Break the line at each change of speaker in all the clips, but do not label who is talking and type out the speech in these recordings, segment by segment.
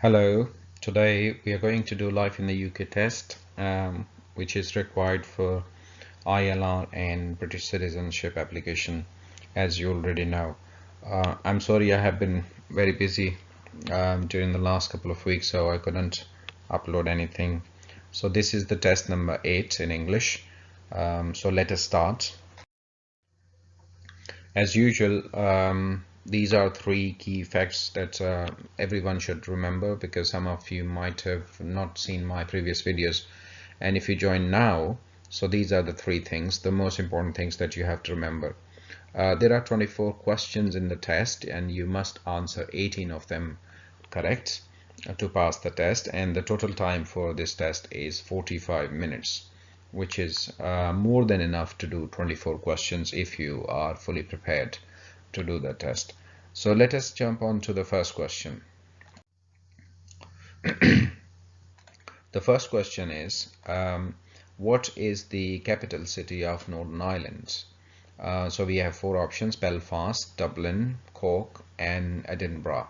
Hello, today we are going to do life in the UK test, which is required for ILR and British citizenship application, as you already know. I'm sorry, I have been very busy during the last couple of weeks, so I couldn't upload anything. So this is the test number 8 in English. So let us start. As usual, these are three key facts that everyone should remember, because some of you might have not seen my previous videos, and if you join now, so these are the three things, the most important things that you have to remember. There are 24 questions in the test, and you must answer 18 of them correct to pass the test, and the total time for this test is 45 minutes, which is more than enough to do 24 questions if you are fully prepared to do the test. So let us jump on to the first question. The first question is, what is the capital city of Northern Ireland? So we have four options: Belfast, Dublin, Cork, and Edinburgh.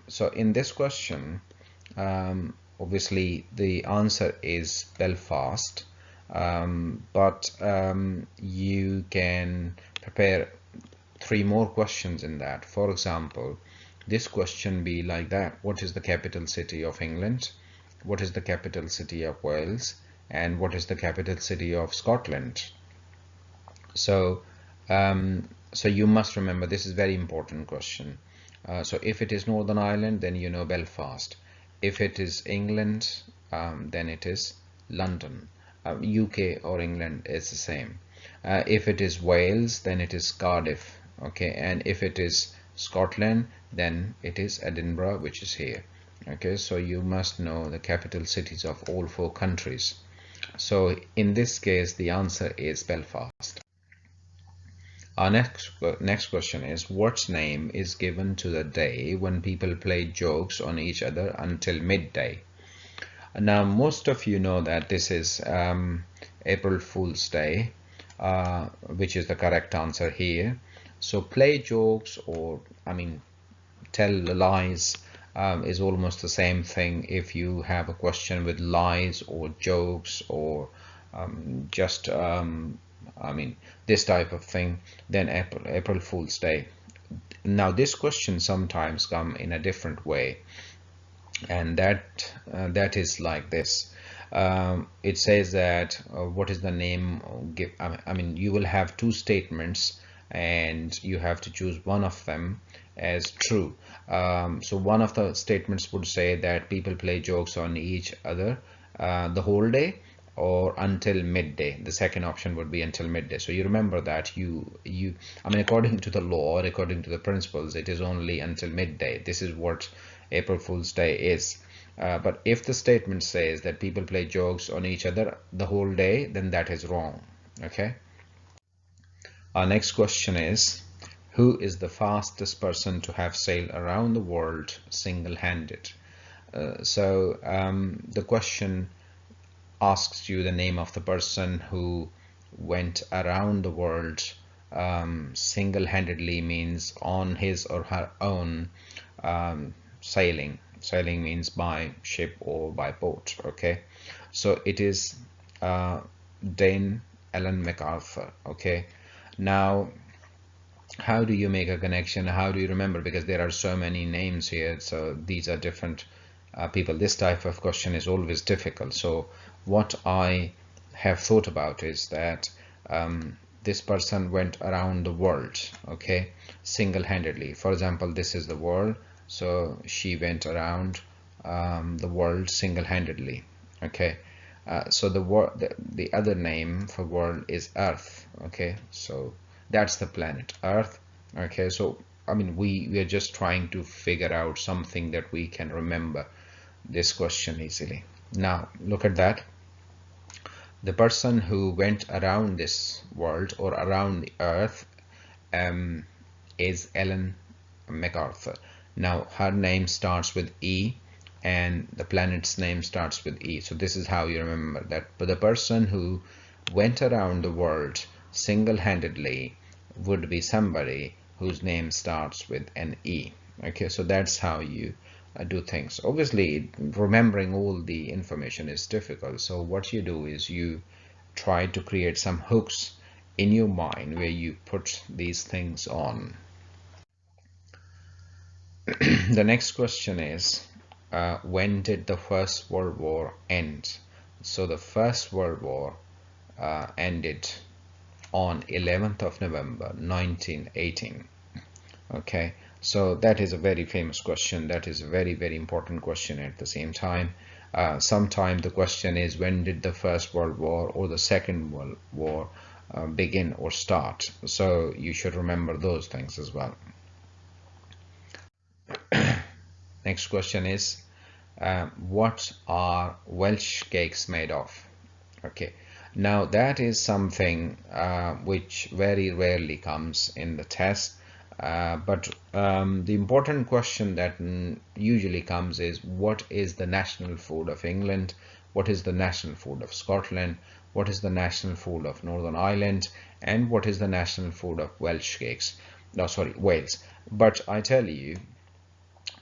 So in this question, obviously the answer is Belfast, but you can prepare three more questions in that. For example, this question be like that: what is the capital city of England? What is the capital city of Wales? And what is the capital city of Scotland? So so you must remember, this is very important question. So if it is Northern Ireland, then you know Belfast. If it is England, then it is London. UK or England is the same. If it is Wales, then it is Cardiff. Okay, and if it is Scotland, then it is Edinburgh, which is here. Okay, so you must know the capital cities of all four countries. So in this case, the answer is Belfast. Our next question is, what name is given to the day when people play jokes on each other until midday? Now, most of you know that this is April Fool's Day, which is the correct answer here. So play jokes, or tell lies, is almost the same thing. If you have a question with lies or jokes or just this type of thing, then April Fool's Day. Now this question sometimes come in a different way, and that is like this. It says that what is the name give, you will have two statements and you have to choose one of them as true. So one of the statements would say that people play jokes on each other the whole day or until midday. The second option would be until midday. So you remember that according to the law, according to the principles, it is only until midday. This is what April Fool's Day is. But if the statement says that people play jokes on each other the whole day, then that is wrong. Okay. Our next question is, who is the fastest person to have sailed around the world single-handed? The question asks you the name of the person who went around the world single-handedly, means on his or her own sailing. Sailing means by ship or by boat. Okay, so it is Dane Ellen MacArthur. Okay, now how do you make a connection? How do you remember? Because there are so many names here, so these are different people. This type of question is always difficult. So what I have thought about is that this person went around the world, okay, single-handedly. For example, this is the world, so she went around the world single-handedly. Okay, so the other name for world is Earth. Okay, so that's the planet Earth. Okay, so we are just trying to figure out something that we can remember this question easily. Now look at that. The person who went around this world or around the Earth is Ellen MacArthur. Now her name starts with E and the planet's name starts with E. So this is how you remember that. But the person who went around the world single-handedly would be somebody whose name starts with an E. Okay, so that's how you do things. Obviously, remembering all the information is difficult. So what you do is you try to create some hooks in your mind where you put these things on. The next question is, when did the First World War end? So the First World War ended on 11th of November 1918. Okay, so that is a very famous question. That is a very, very important question at the same time. Sometimes the question is, when did the First World War or the Second World War begin or start? So you should remember those things as well. Next question is, what are Welsh cakes made of? Okay, now that is something which very rarely comes in the test. But the important question that usually comes is, what is the national food of England? What is the national food of Scotland? What is the national food of Northern Ireland? And what is the national food of Welsh cakes? No, sorry, Wales. But I tell you,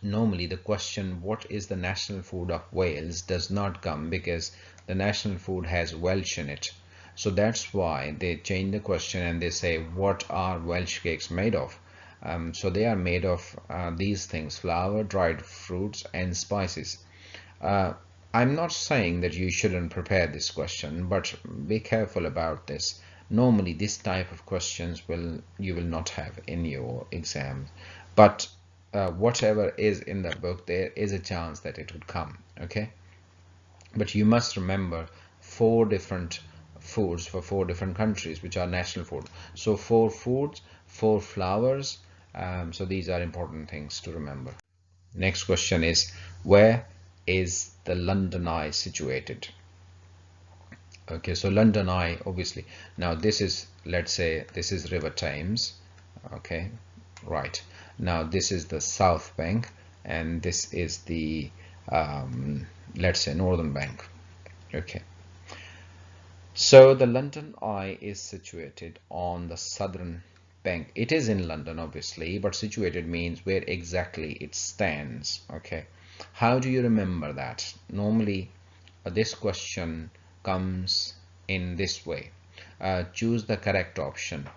normally the question, what is the national food of Wales, does not come, because the national food has Welsh in it. So that's why they change the question and they say, what are Welsh cakes made of? So they are made of these things: flour, dried fruits, and spices. I'm not saying that you shouldn't prepare this question, but be careful about this. Normally this type of questions you will not have in your exam, but whatever is in the book, there is a chance that it would come. Okay, but you must remember 4 different foods for 4 different countries which are national food. So 4 foods, 4 flours. So these are important things to remember. Next question is, where is the London Eye situated? Okay, so London Eye, obviously, now this is, let's say this is River Thames. Okay, right, now this is the South Bank, and this is the let's say Northern Bank. Okay, so the London Eye is situated on the southern bank. It is in London, obviously, but situated means where exactly it stands. Okay, how do you remember that? Normally this question comes in this way. Choose the correct option.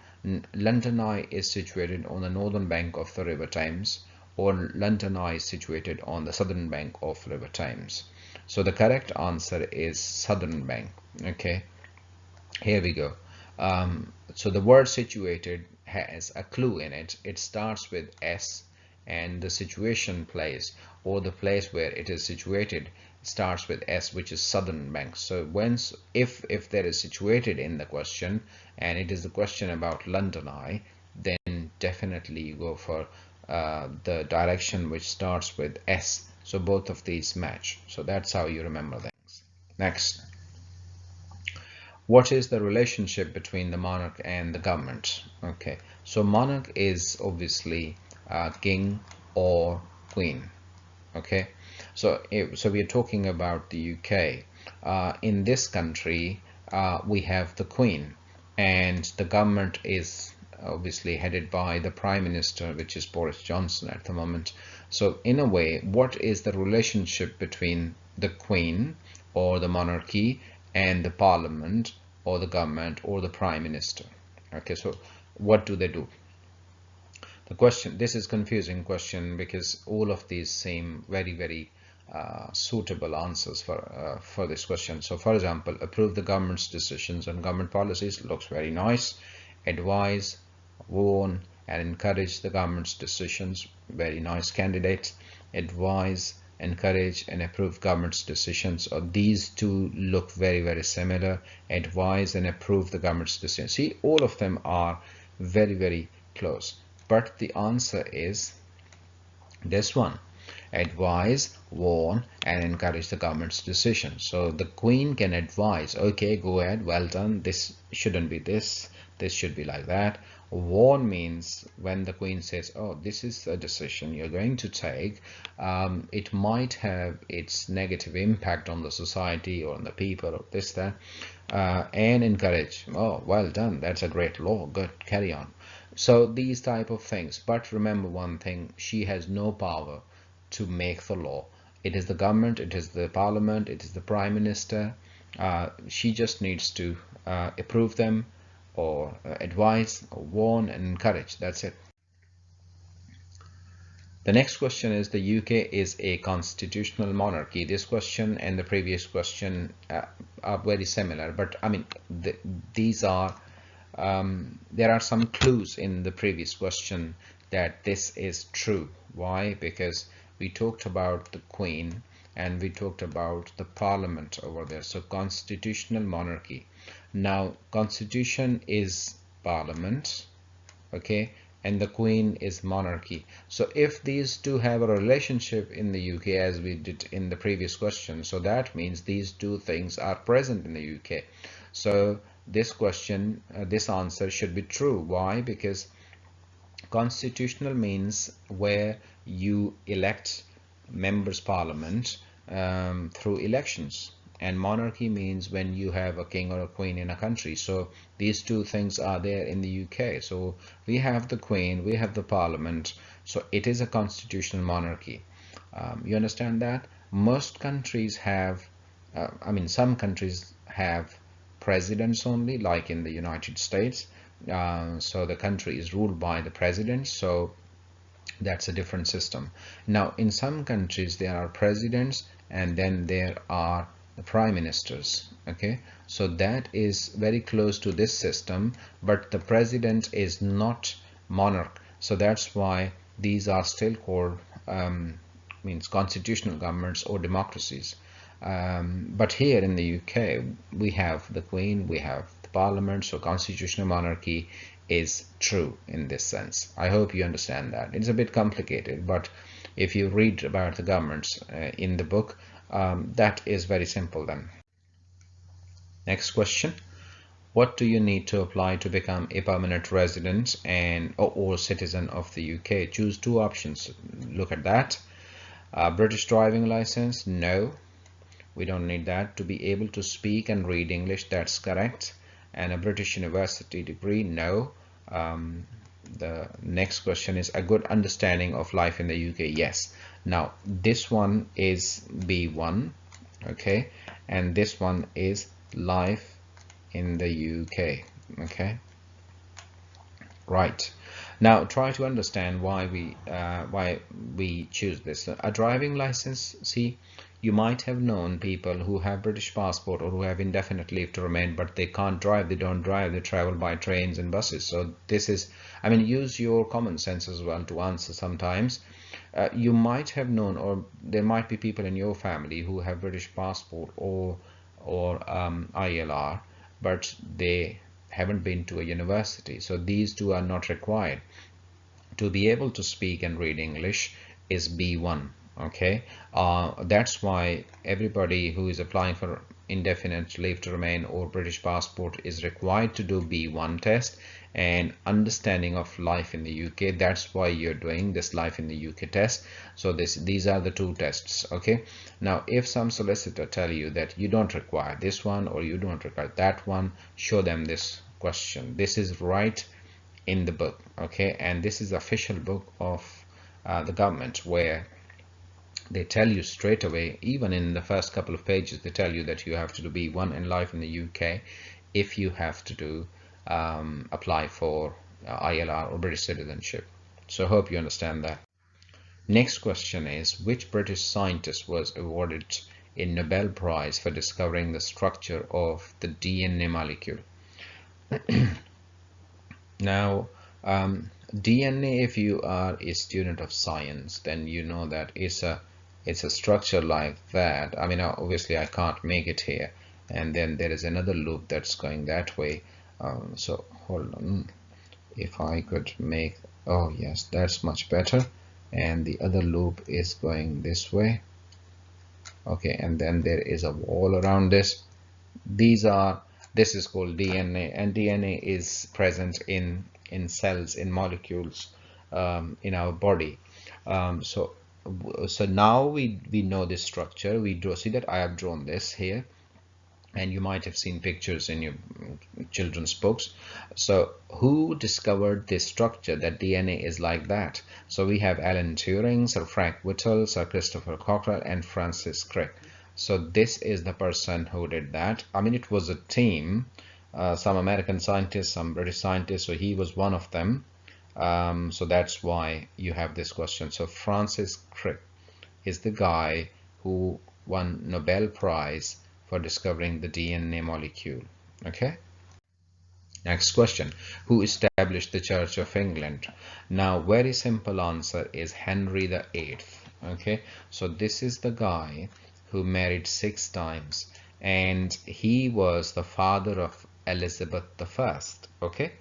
London Eye is situated on the northern bank of the River Thames, or London Eye is situated on the southern bank of River Thames. So the correct answer is southern bank. Okay, here we go. So the word situated has a clue in it. It starts with S, and the situation place, or the place where it is situated, starts with S, which is southern bank. So if there is situated in the question and it is the question about London Eye, then definitely you go for the direction which starts with S. So both of these match. So that's how you remember things. Next, what is the relationship between the monarch and the government? Okay, so monarch is obviously king or queen. Okay, so we are talking about the UK. In this country we have the queen, and the government is obviously headed by the prime minister, which is Boris Johnson at the moment. So in a way, what is the relationship between the queen or the monarchy and the parliament or the government or the prime minister? Okay, so what do they do? The question, this is confusing question, because all of these seem very, very suitable answers for this question. So for example, approve the government's decisions and government policies, looks very nice. Advise, warn, and encourage the government's decisions, very nice candidate. Advise, encourage, and approve government's decisions, or these two look very, very similar. Advise and approve the government's decisions. See, all of them are very, very close, but the answer is this one: advise, warn, and encourage the government's decision. So the queen can advise, okay, go ahead, well done, this shouldn't be this should be like that. Warn means when the queen says, oh, this is a decision you're going to take, it might have its negative impact on the society or on the people or this, that. And encourage, oh, well done, that's a great law, good, carry on. So these type of things. But remember one thing, she has no power to make the law. It is the government, it is the parliament, it is the prime minister. She just needs to approve them, or advise, or warn and encourage. That's it. The next question is, the UK is a constitutional monarchy. This question and the previous question are very similar, but I mean these are there are some clues in the previous question that this is true. Why? Because we talked about the Queen and we talked about the Parliament over there. So constitutional monarchy. Now Constitution is Parliament, okay, and the Queen is monarchy. So if these two have a relationship in the UK, as we did in the previous question, so that means these two things are present in the UK. So this question, this answer should be true. Why? Because constitutional means where you elect members parliament through elections, and monarchy means when you have a king or a queen in a country. So these two things are there in the UK. So we have the Queen, we have the Parliament, so it is a constitutional monarchy. You understand that? Most countries have some countries have presidents only, like in the United States. So the country is ruled by the president, so that's a different system. Now in some countries there are presidents and then there are the prime ministers, okay, so that is very close to this system, but the president is not monarch, so that's why these are still called means constitutional governments or democracies. But here in the UK we have the Queen, we have the Parliament, so constitutional monarchy is true in this sense. I hope you understand that. It's a bit complicated, but if you read about the governments in the book, that is very simple then. Next question. What do you need to apply to become a permanent resident and or citizen of the UK? Choose two options. Look at that. British driving license? No, we don't need that. To be able to speak and read English? That's correct. And a British university degree? No. The next question is a good understanding of life in the UK? Yes. Now this one is B1, okay, and this one is life in the UK, okay. Right, now try to understand why we choose this. A driving license, see, you might have known people who have British passport or who have indefinite leave to remain, but they can't drive, they don't drive, they travel by trains and buses. So this is, I mean, use your common sense as well to answer sometimes. You might have known, or there might be people in your family who have British passport or ILR, but they haven't been to a university. So these two are not required. To be able to speak and read English is B1. Okay, that's why everybody who is applying for indefinite leave to remain or British passport is required to do B1 test and understanding of life in the UK. That's why you're doing this life in the UK test. So these are the two tests. Okay, now if some solicitor tell you that you don't require this one or you don't require that one, show them this question. This is right in the book, okay, and this is the official book of the government, where they tell you straight away, even in the first couple of pages, they tell you that you have to do B1 in life in the UK if you have to do apply for ILR or British citizenship. So I hope you understand that. Next question is, which British scientist was awarded a Nobel Prize for discovering the structure of the DNA molecule? Now DNA, if you are a student of science, then you know that it's a structure like that. I mean, obviously I can't make it here, and then there is another loop that's going that way. So hold on, if I could make, oh yes, that's much better, and the other loop is going this way, okay, and then there is a wall around this. This is called DNA, and DNA is present in cells, in molecules, in our body. So now we know this structure. We draw, see that I have drawn this here. and you might have seen pictures in your children's books. So who discovered this structure that DNA is like that? So we have Alan Turing, Sir Frank Whittle, Sir Christopher Cochrane, and Francis Crick. So this is the person who did that. I mean, it was a team, some American scientists, some British scientists, so he was one of them. So that's why you have this question. So Francis Crick is the guy who won Nobel Prize for discovering the DNA molecule. Okay. Next question. Who established the Church of England? Now, very simple answer is Henry VIII. Okay. So this is the guy who married 6 times, and he was the father of Elizabeth I. Okay.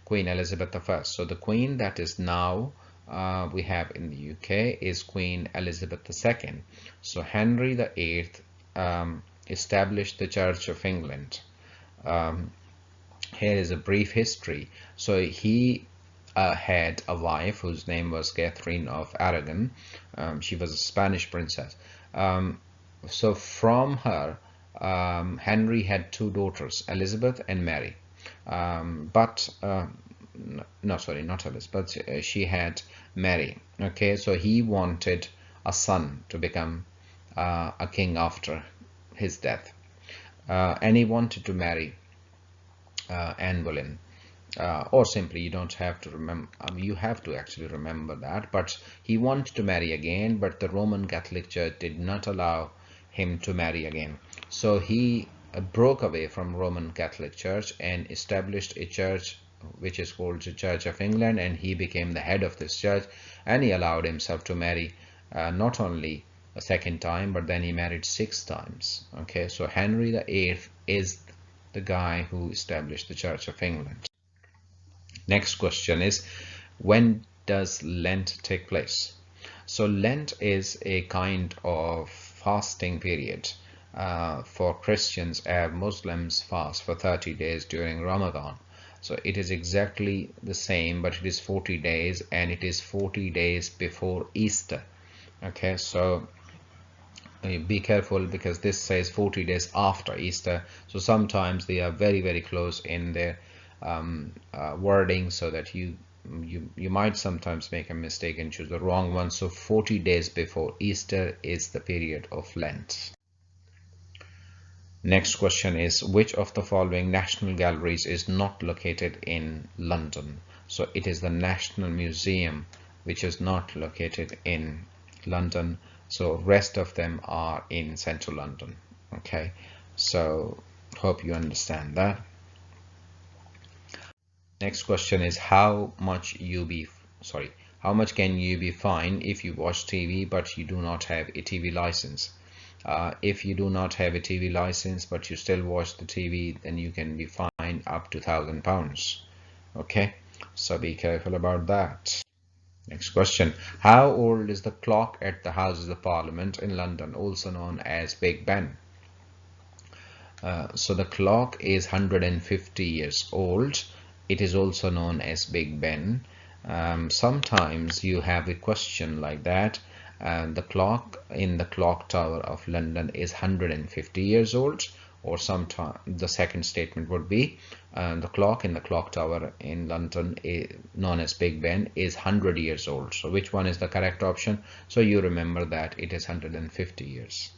Queen Elizabeth I. So the queen that is now we have in the UK is Queen Elizabeth II. So Henry VIII established the Church of England. Here is a brief history. So he had a wife whose name was Catherine of Aragon. She was a Spanish princess. So from her, Henry had 2 daughters, Elizabeth and Mary. No, sorry, not Elizabeth. She had Mary. Okay, so he wanted a son to become a king after his death, and he wanted to marry Anne Boleyn, or simply you don't have to remember. You have to actually remember that. But he wanted to marry again, but the Roman Catholic Church did not allow him to marry again. So he broke away from Roman Catholic Church and established a church which is called the Church of England, and he became the head of this church, and he allowed himself to marry not only a second time, but then he married 6 times. Okay, so Henry VIII is the guy who established the Church of England. Next question is, when does Lent take place? So Lent is a kind of fasting period for Christians, as Muslims fast for 30 days during Ramadan. So it is exactly the same, but it is 40 days, and it is 40 days before Easter. Okay, so be careful, because this says 40 days after Easter. So sometimes they are very, very close in their wording, so that you might sometimes make a mistake and choose the wrong one. So 40 days before Easter is the period of Lent. Next question is, which of the following national galleries is not located in London? So it is the National Museum which is not located in London. So rest of them are in central London. Okay, so hope you understand that. Next question is, how much can you be fined if you watch TV but you do not have a TV license? If you do not have a TV license but you still watch the TV, then you can be fined up to £1,000. Okay, so be careful about that. Next question, how old is the clock at the Houses of Parliament in London, also known as Big Ben? So the clock is 150 years old. It is also known as Big Ben. Sometimes you have a question like that. The clock in the clock tower of London is 150 years old, or sometimes the second statement would be the clock in the clock tower in London, known as Big Ben, is 100 years old. So which one is the correct option? So you remember that it is 150 years.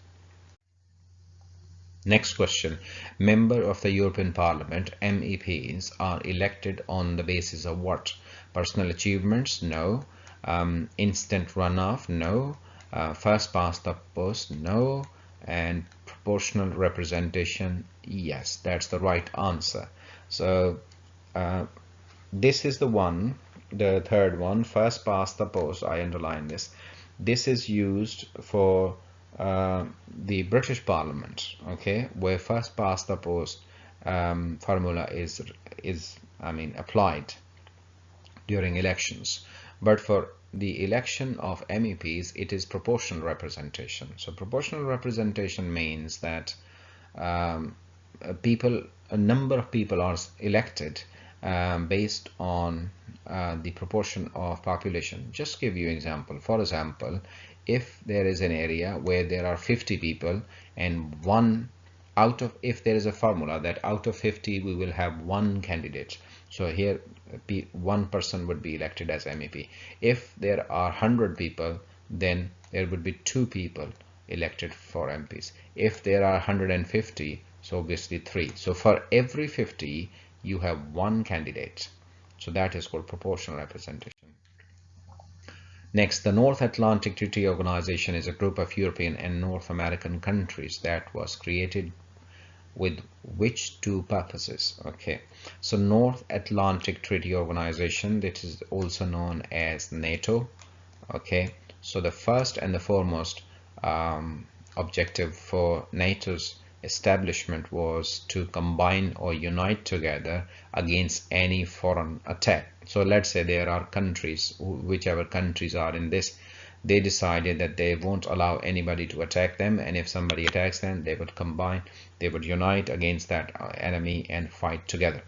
Next question, member of the European Parliament, MEPs, are elected on the basis of what? Personal achievements? No. Instant runoff? No. First past the post? No. And proportional representation? Yes, that's the right answer. So this is the one, the third one, first past the post. I underline this. This is used for the British Parliament, okay, where first past the post formula is applied during elections. But for the election of MEPs, it is proportional representation. So proportional representation means that a number of people are elected based on the proportion of population. Just give you an example. For example, if there is an area where there are 50 people and one if there is a formula that out of 50 we will have one candidate, so here one person would be elected as MEP. If there are 100 people, then there would be 2 people elected for MPs. If there are 150, so obviously 3. So for every 50 you have one candidate, so that is called proportional representation. Next, the North Atlantic Treaty Organization is a group of European and North American countries that was created with which 2 purposes? Okay, so North Atlantic Treaty Organization, that is also known as NATO. Okay, so the first and the foremost objective for NATO's establishment was to combine or unite together against any foreign attack. So let's say there are countries, whichever countries are in this, they decided that they won't allow anybody to attack them, and if somebody attacks them, they would combine, they would unite against that enemy and fight together.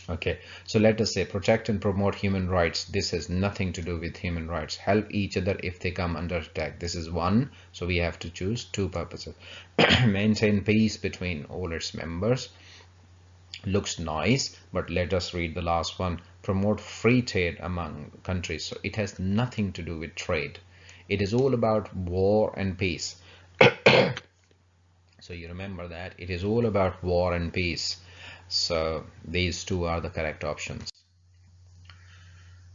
Okay, so let us say protect and promote human rights. This has nothing to do with human rights. Help each other if they come under attack. This is 1, so we have to choose 2 purposes. Maintain peace between all its members. Looks nice, but let us read the last one. Promote free trade among countries. So it has nothing to do with trade. It is all about war and peace. So you remember that it is all about war and peace. So these 2 are the correct options.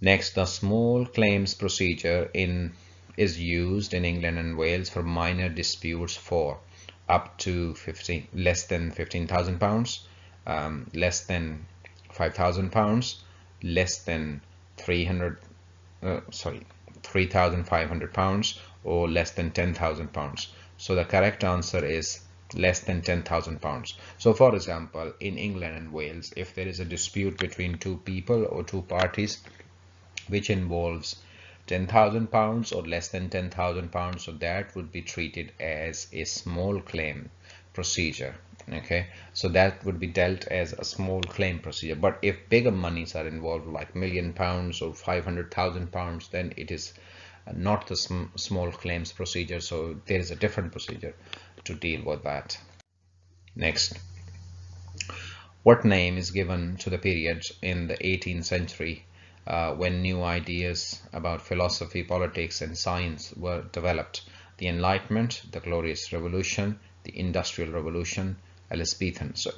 Next, the small claims procedure is used in England and Wales for minor disputes for up to less than £15,000, less than £5,000, less than £3,500, or less than £10,000. So the correct answer is less than £10,000. So for example, in England and Wales, if there is a dispute between 2 people or 2 parties which involves £10,000 or less than £10,000, so that would be treated as a small claim procedure. Okay, so that would be dealt as a small claim procedure. But if bigger monies are involved, like £1 million or £500,000, then it is not the small claims procedure. So there is a different procedure to deal with that. Next, what name is given to the period in the 18th century when new ideas about philosophy, politics and science were developed? The Enlightenment, the Glorious Revolution, the Industrial Revolution, Elizabethan. So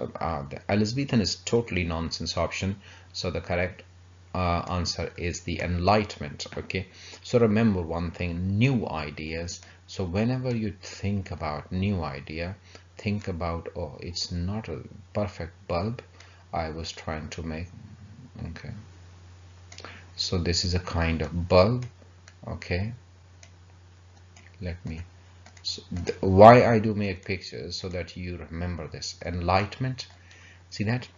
the Elizabethan is totally nonsense option, so the correct answer is the Enlightenment. Okay, so remember one thing, new ideas. So whenever you think about new idea, think about, oh, it's not a perfect bulb I was trying to make. Okay, so this is a kind of bulb. Okay, let me, so why I do make pictures, so that you remember this. Enlightenment, see that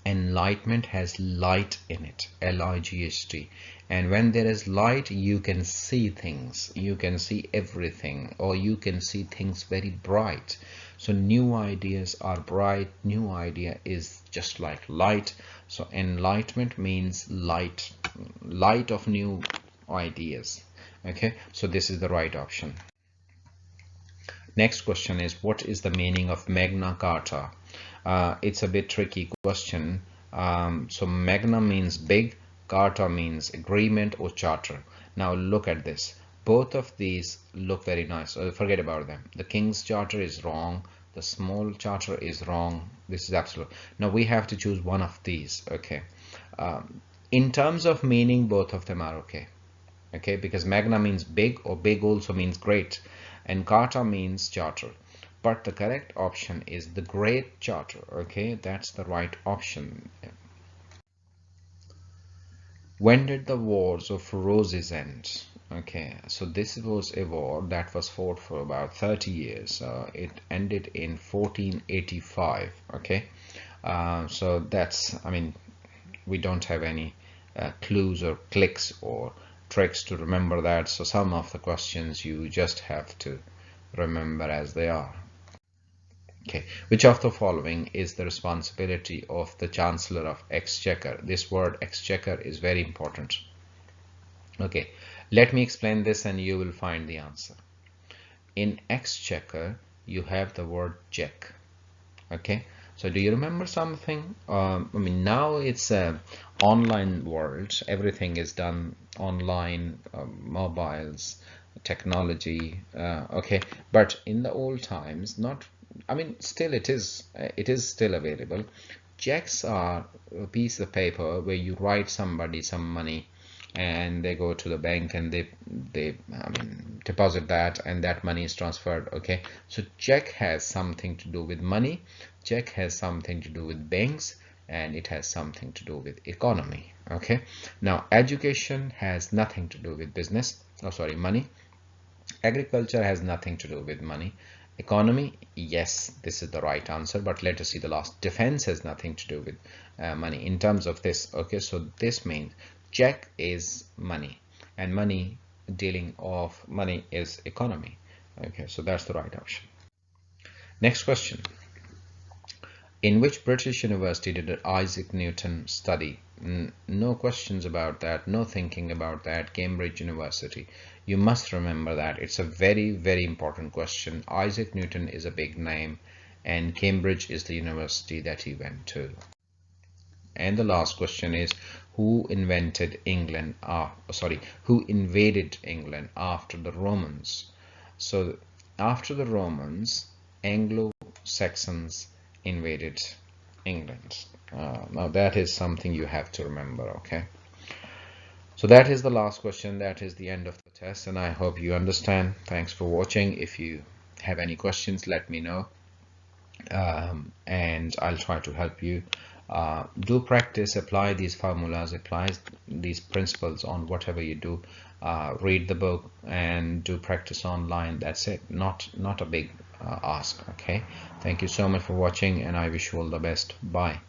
Enlightenment has light in it, L-I-G-H-T, and when there is light, you can see things, you can see everything, or you can see things very bright. So new ideas are bright, new idea is just like light. So Enlightenment means light, light of new ideas. Okay, so this is the right option. Next question is, what is the meaning of Magna Carta? It's a bit tricky question. So Magna means big, Carta means agreement or charter. Now look at this. Both of these look very nice. So forget about them. The King's Charter is wrong. The Small Charter is wrong. This is absolute. Now we have to choose one of these. Okay. In terms of meaning, both of them are okay. Okay, because Magna means big, or big also means great, and Carta means charter. But the correct option is the Great Charter. Okay, that's the right option. When did the Wars of Roses end? Okay, so this was a war that was fought for about 30 years. It ended in 1485. Okay, so that's, I mean, we don't have any clues or clicks or tricks to remember that. So some of the questions you just have to remember as they are. Okay, which of the following is the responsibility of the Chancellor of Exchequer? This word Exchequer is very important. Okay, let me explain this and you will find the answer. In Exchequer, you have the word Jack. Okay, so do you remember something? I mean, now it's a online world. Everything is done online, mobiles, technology. Okay, but in the old times, not. I mean, still it is still available. Checks are a piece of paper where you write somebody some money, and they go to the bank and they I mean deposit that, and that money is transferred. Okay, so check has something to do with money, check has something to do with banks, and it has something to do with economy. Okay, now education has nothing to do with business, oh sorry, money. Agriculture has nothing to do with money. Economy, yes, this is the right answer, but let us see the last. Defense has nothing to do with money in terms of this. Okay, so this means check is money, and money, dealing of money, is economy. Okay, so that's the right option. Next question. In which British university did Isaac Newton study? No questions about that, no thinking about that. Cambridge University. You must remember that. It's a very, very important question. Isaac Newton is a big name, and Cambridge is the university that he went to. And the last question is, who invented England? Who invaded England after the Romans? So after the Romans, Anglo-Saxons invaded England. Now that is something you have to remember. Okay, so that is the last question. That is the end of the test, and I hope you understand. Thanks for watching. If you have any questions, let me know, and I'll try to help you. Do practice, apply these formulas, apply these principles on whatever you do. Read the book and do practice online. That's it. Not a big ask. Okay, thank you so much for watching, and I wish you all the best. Bye.